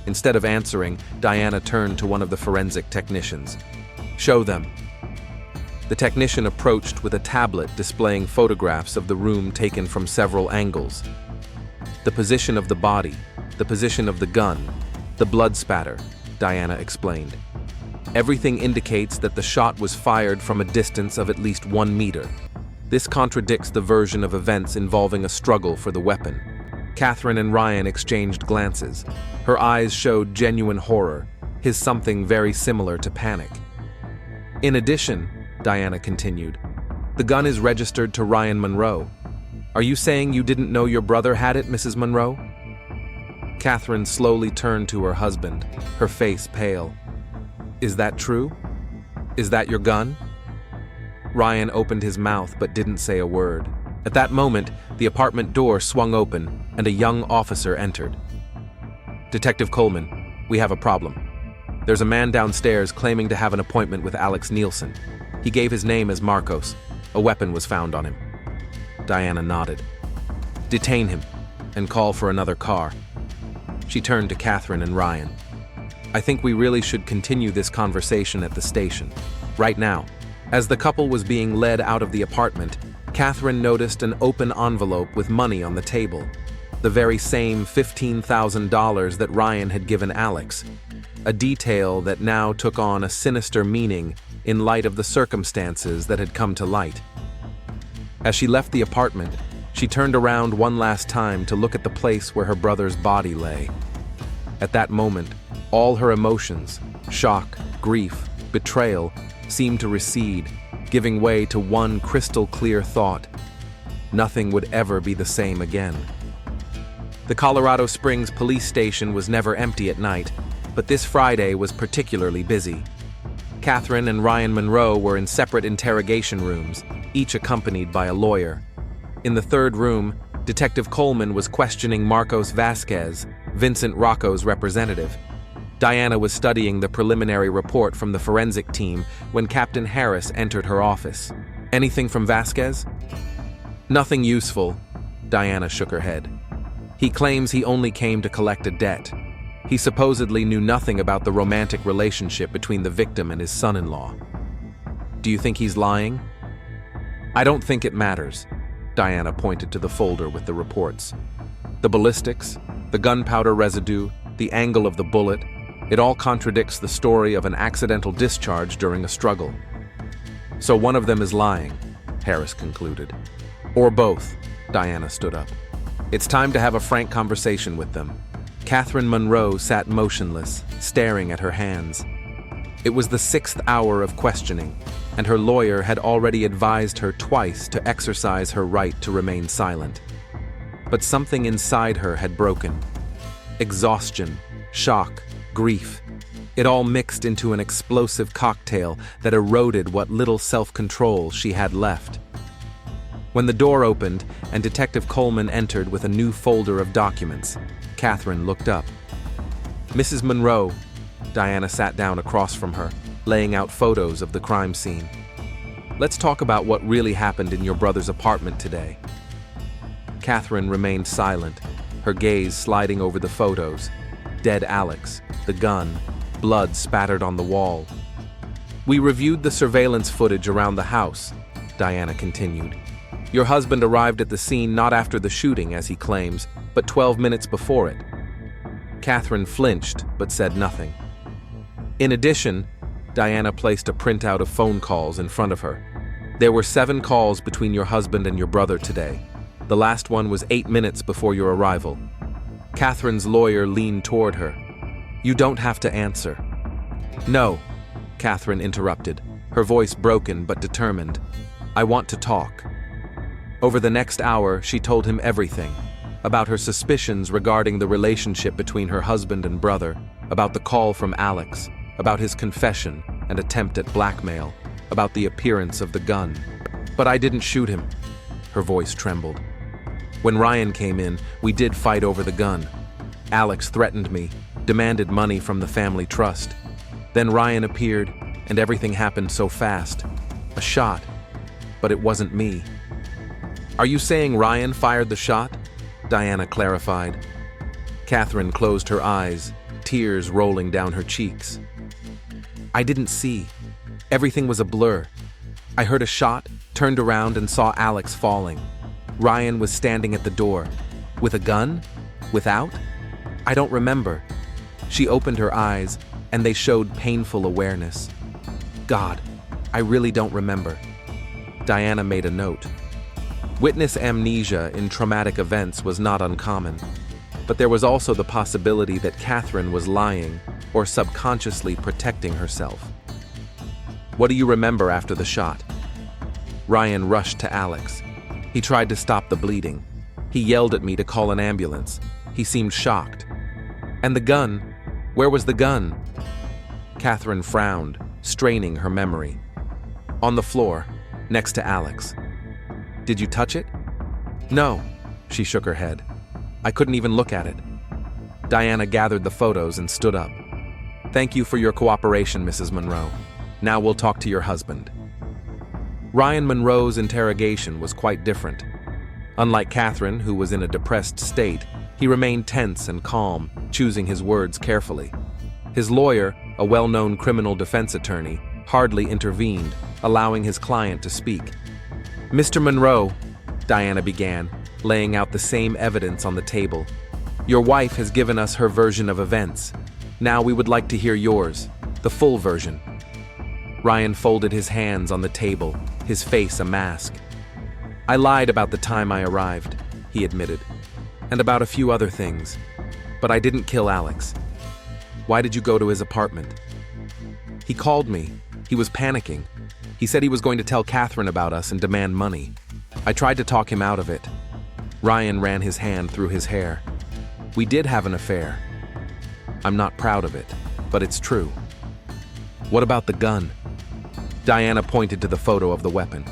Instead of answering, Diana turned to one of the forensic technicians. "Show them." The technician approached with a tablet displaying photographs of the room taken from several angles. The position of the body, the position of the gun, the blood spatter, Diana explained. Everything indicates that the shot was fired from a distance of at least 1 meter. This contradicts the version of events involving a struggle for the weapon. Catherine and Ryan exchanged glances. Her eyes showed genuine horror, his something very similar to panic. "In addition," Diana continued, "the gun is registered to Ryan Monroe. Are you saying you didn't know your brother had it, Mrs. Monroe?" Catherine slowly turned to her husband, her face pale. "Is that true? Is that your gun?" Ryan opened his mouth but didn't say a word. At that moment, the apartment door swung open and a young officer entered. "Detective Coleman, we have a problem. There's a man downstairs claiming to have an appointment with Alex Nielsen. He gave his name as Marcos. A weapon was found on him." Diana nodded. "Detain him and call for another car." She turned to Catherine and Ryan. "I think we really should continue this conversation at the station, right now." As the couple was being led out of the apartment, Catherine noticed an open envelope with money on the table, the very same $15,000 that Ryan had given Alex, a detail that now took on a sinister meaning in light of the circumstances that had come to light. As she left the apartment, she turned around one last time to look at the place where her brother's body lay. At that moment, all her emotions, shock, grief, betrayal, seemed to recede, giving way to one crystal-clear thought: nothing would ever be the same again. The Colorado Springs police station was never empty at night, but this Friday was particularly busy. Catherine and Ryan Monroe were in separate interrogation rooms, each accompanied by a lawyer. In the third room, Detective Coleman was questioning Marcos Vasquez, Vincent Rocco's representative. Diana was studying the preliminary report from the forensic team when Captain Harris entered her office. "Anything from Vasquez?" "Nothing useful," Diana shook her head. "He claims he only came to collect a debt. He supposedly knew nothing about the romantic relationship between the victim and his son-in-law." Do you think he's lying? I don't think it matters. Diana pointed to the folder with the reports. The ballistics, the gunpowder residue, the angle of the bullet, it all contradicts the story of an accidental discharge during a struggle. So one of them is lying, Harris concluded. Or both, Diana stood up. It's time to have a frank conversation with them. Catherine Monroe sat motionless, staring at her hands. It was the 6th hour of questioning, and her lawyer had already advised her twice to exercise her right to remain silent. But something inside her had broken. Exhaustion, shock, grief. It all mixed into an explosive cocktail that eroded what little self-control she had left. When the door opened and Detective Coleman entered with a new folder of documents, Catherine looked up. Mrs. Monroe, Diana sat down across from her, laying out photos of the crime scene. Let's talk about what really happened in your brother's apartment today. Catherine remained silent, her gaze sliding over the photos. Dead Alex, the gun, blood spattered on the wall. We reviewed the surveillance footage around the house, Diana continued. Your husband arrived at the scene not after the shooting, as he claims, but 12 minutes before it. Catherine flinched, but said nothing. In addition, Diana placed a printout of phone calls in front of her. There were 7 calls between your husband and your brother today. The last one was 8 minutes before your arrival. Catherine's lawyer leaned toward her. You don't have to answer. No, Catherine interrupted, her voice broken but determined. I want to talk. Over the next hour, she told him everything. About her suspicions regarding the relationship between her husband and brother, about the call from Alex, about his confession and attempt at blackmail, about the appearance of the gun. But I didn't shoot him. Her voice trembled. When Ryan came in, we did fight over the gun. Alex threatened me, demanded money from the family trust. Then Ryan appeared, and everything happened so fast. A shot, but it wasn't me. Are you saying Ryan fired the shot? Diana clarified. Catherine closed her eyes, tears rolling down her cheeks. I didn't see. Everything was a blur. I heard a shot, turned around and saw Alex falling. Ryan was standing at the door. With a gun? Without? I don't remember. She opened her eyes, and they showed painful awareness. God, I really don't remember. Diana made a note. Witness amnesia in traumatic events was not uncommon, but there was also the possibility that Catherine was lying or subconsciously protecting herself. What do you remember after the shot? Ryan rushed to Alex. He tried to stop the bleeding. He yelled at me to call an ambulance. He seemed shocked. And the gun? Where was the gun? Catherine frowned, straining her memory. On the floor, next to Alex. Did you touch it? No, she shook her head. I couldn't even look at it. Diana gathered the photos and stood up. Thank you for your cooperation, Mrs. Monroe. Now we'll talk to your husband. Ryan Monroe's interrogation was quite different. Unlike Catherine, who was in a depressed state, he remained tense and calm, choosing his words carefully. His lawyer, a well-known criminal defense attorney, hardly intervened, allowing his client to speak. Mr. Monroe, Diana began, laying out the same evidence on the table. Your wife has given us her version of events. Now we would like to hear yours, the full version. Ryan folded his hands on the table, his face a mask. I lied about the time I arrived, he admitted, and about a few other things, but I didn't kill Alex. Why did you go to his apartment? He called me. He was panicking. He said he was going to tell Catherine about us and demand money. I tried to talk him out of it. Ryan ran his hand through his hair. We did have an affair. I'm not proud of it, but it's true. What about the gun? Diana pointed to the photo of the weapon.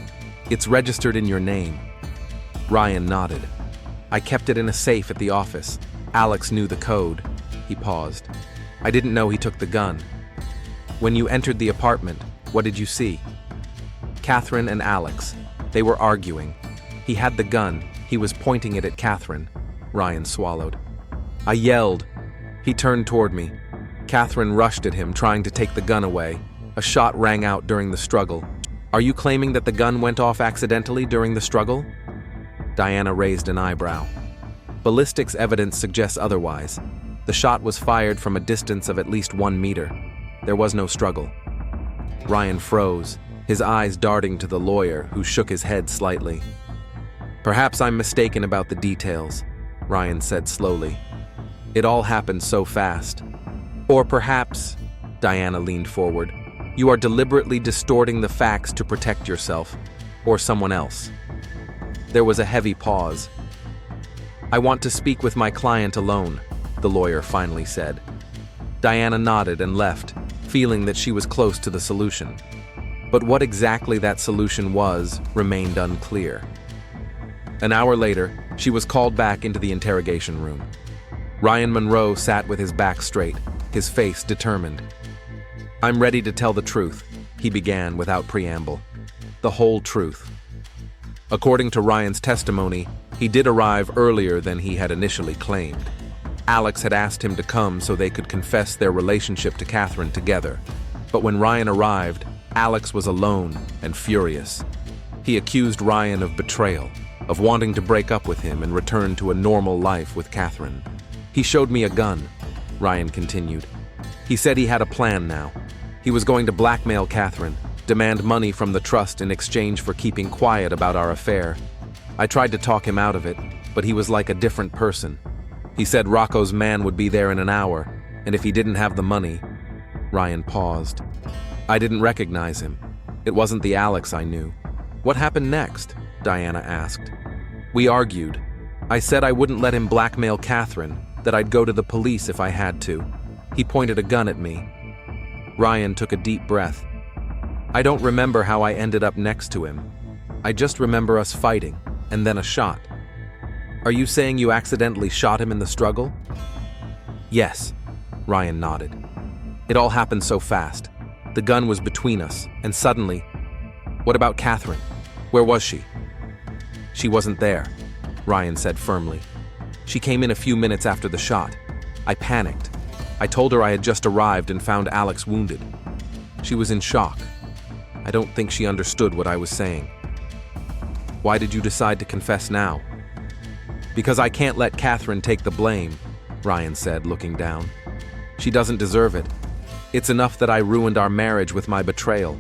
It's registered in your name. Ryan nodded. I kept it in a safe at the office. Alex knew the code. He paused. I didn't know he took the gun. When you entered the apartment, what did you see? Catherine and Alex. They were arguing. He had the gun. He was pointing it at Catherine. Ryan swallowed. I yelled. He turned toward me. Catherine rushed at him, trying to take the gun away. A shot rang out during the struggle. Are you claiming that the gun went off accidentally during the struggle? Diana raised an eyebrow. Ballistics evidence suggests otherwise. The shot was fired from a distance of at least 1 meter. There was no struggle. Ryan froze, his eyes darting to the lawyer, who shook his head slightly. Perhaps I'm mistaken about the details, Ryan said slowly. It all happened so fast. Or perhaps, Diana leaned forward, you are deliberately distorting the facts to protect yourself, or someone else. There was a heavy pause. I want to speak with my client alone, the lawyer finally said. Diana nodded and left, feeling that she was close to the solution. But what exactly that solution was remained unclear. An hour later, she was called back into the interrogation room. Ryan Monroe sat with his back straight, his face determined. I'm ready to tell the truth, he began without preamble. The whole truth. According to Ryan's testimony, he did arrive earlier than he had initially claimed. Alex had asked him to come so they could confess their relationship to Catherine together. But when Ryan arrived, Alex was alone and furious. He accused Ryan of betrayal, of wanting to break up with him and return to a normal life with Catherine. He showed me a gun, Ryan continued. He said he had a plan now. He was going to blackmail Catherine, demand money from the trust in exchange for keeping quiet about our affair. I tried to talk him out of it, but he was like a different person. He said Rocco's man would be there in an hour, and if he didn't have the money... Ryan paused. I didn't recognize him. It wasn't the Alex I knew. What happened next? Diana asked. We argued. I said I wouldn't let him blackmail Catherine, that I'd go to the police if I had to. He pointed a gun at me. Ryan took a deep breath. I don't remember how I ended up next to him. I just remember us fighting, and then a shot. Are you saying you accidentally shot him in the struggle? Yes, Ryan nodded. It all happened so fast. The gun was between us, and suddenly... What about Catherine? Where was she? She wasn't there, Ryan said firmly. She came in a few minutes after the shot. I panicked. I told her I had just arrived and found Alex wounded. She was in shock. I don't think she understood what I was saying. Why did you decide to confess now? Because I can't let Catherine take the blame, Ryan said, looking down. She doesn't deserve it. It's enough that I ruined our marriage with my betrayal.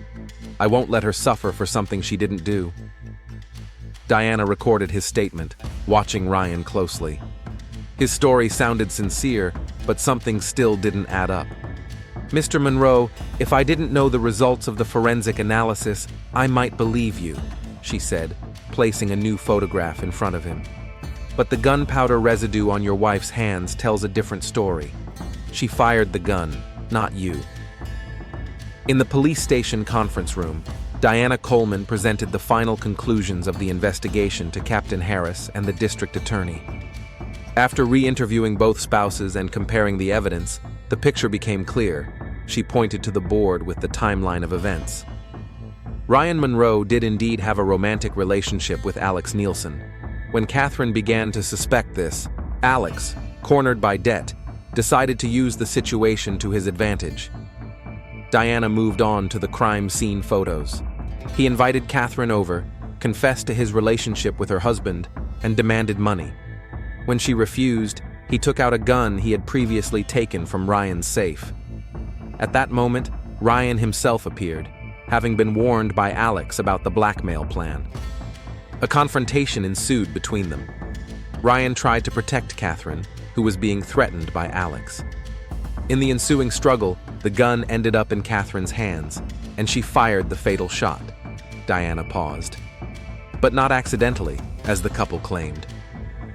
I won't let her suffer for something she didn't do. Diana recorded his statement, watching Ryan closely. His story sounded sincere, but something still didn't add up. Mr. Monroe, if I didn't know the results of the forensic analysis, I might believe you, she said, placing a new photograph in front of him. But the gunpowder residue on your wife's hands tells a different story. She fired the gun, not you. In the police station conference room, Diana Coleman presented the final conclusions of the investigation to Captain Harris and the district attorney. After re-interviewing both spouses and comparing the evidence, the picture became clear. She pointed to the board with the timeline of events. Ryan Monroe did indeed have a romantic relationship with Alex Nielsen. When Catherine began to suspect this, Alex, cornered by debt, decided to use the situation to his advantage. Diana moved on to the crime scene photos. He invited Catherine over, confessed to his relationship with her husband, and demanded money. When she refused, he took out a gun he had previously taken from Ryan's safe. At that moment, Ryan himself appeared, having been warned by Alex about the blackmail plan. A confrontation ensued between them. Ryan tried to protect Catherine, who was being threatened by Alex. In the ensuing struggle, the gun ended up in Catherine's hands, and she fired the fatal shot. Diana paused. But not accidentally, as the couple claimed.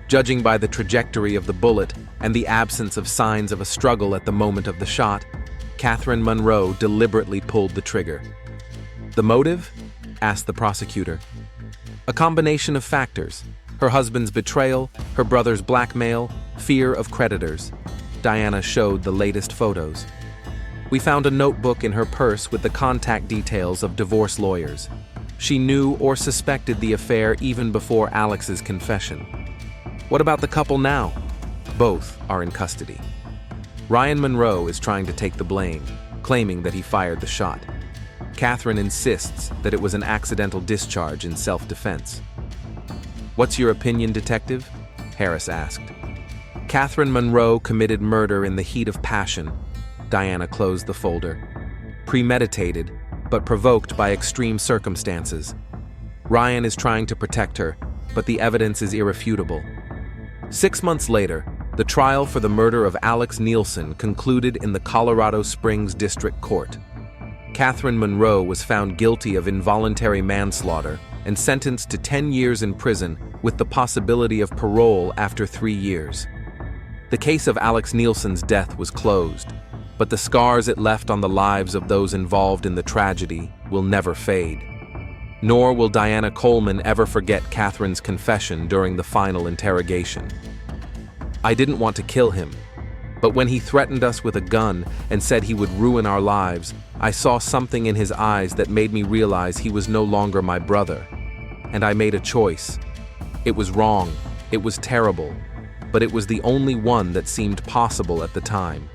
Judging by the trajectory of the bullet and the absence of signs of a struggle at the moment of the shot, Catherine Monroe deliberately pulled the trigger. The motive? Asked the prosecutor. A combination of factors: her husband's betrayal, her brother's blackmail, fear of creditors. Diana showed the latest photos. We found a notebook in her purse with the contact details of divorce lawyers. She knew or suspected the affair even before Alex's confession. What about the couple now? Both are in custody. Ryan Monroe is trying to take the blame, claiming that he fired the shot. Catherine insists that it was an accidental discharge in self-defense. "What's your opinion, Detective?" Harris asked. "Catherine Monroe committed murder in the heat of passion." Diana closed the folder. "Premeditated, but provoked by extreme circumstances. Ryan is trying to protect her, but the evidence is irrefutable." 6 months later, the trial for the murder of Alex Nielsen concluded in the Colorado Springs District Court. Catherine Monroe was found guilty of involuntary manslaughter and sentenced to 10 years in prison with the possibility of parole after 3 years. The case of Alex Nielsen's death was closed, but the scars it left on the lives of those involved in the tragedy will never fade. Nor will Diana Coleman ever forget Catherine's confession during the final interrogation. "I didn't want to kill him, but when he threatened us with a gun and said he would ruin our lives, I saw something in his eyes that made me realize he was no longer my brother. And I made a choice. It was wrong, it was terrible, but it was the only one that seemed possible at the time."